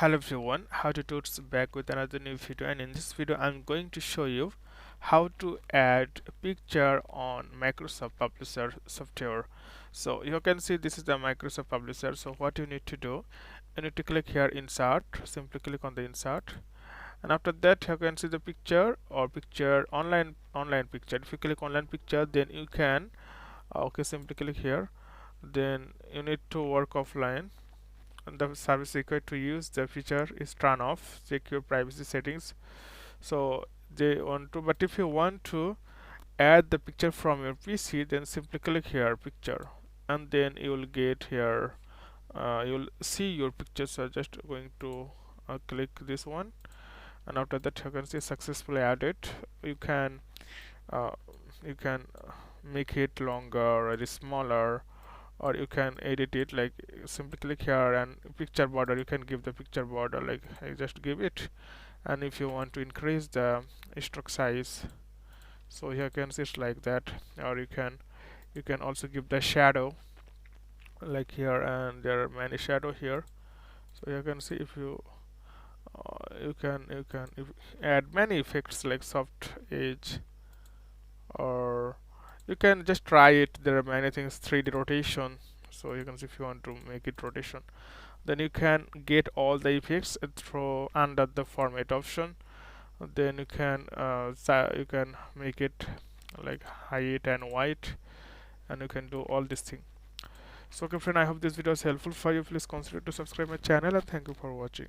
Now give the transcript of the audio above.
Hello everyone, how to totes back with another new video, and in this video I'm going to show you how to add a picture on Microsoft Publisher software. So you can see this is the Microsoft Publisher. So what you need to do, you need to click here insert, simply click on the insert, and after that you can see the picture or picture online picture. If you click online picture, then you can okay, simply click here, then you need to work offline, and the service required to use the feature is turn off secure privacy settings. So they want to, but if you want to add the picture from your PC, then simply click here picture, and then you will get here, you will see your picture. So just going to click this one, and after that you can see successfully added. You can uh, you can make it longer or smaller, or you can edit it. Like simply click here, and picture border, you can give the picture border, like I just give it. And if you want to increase the stroke size, so here you can see it's like that. Or you can also give the shadow like here, and there are many shadow here. So you can see if you can if add many effects like soft edge, or you can just try it. There are many things, 3D rotation. So you can see if you want to make it rotation, then you can get all the effects through under the format option. Then you can make it like height and white, and you can do all this thing. So okay friend, I hope this video is helpful for you. Please consider to subscribe my channel, and thank you for watching.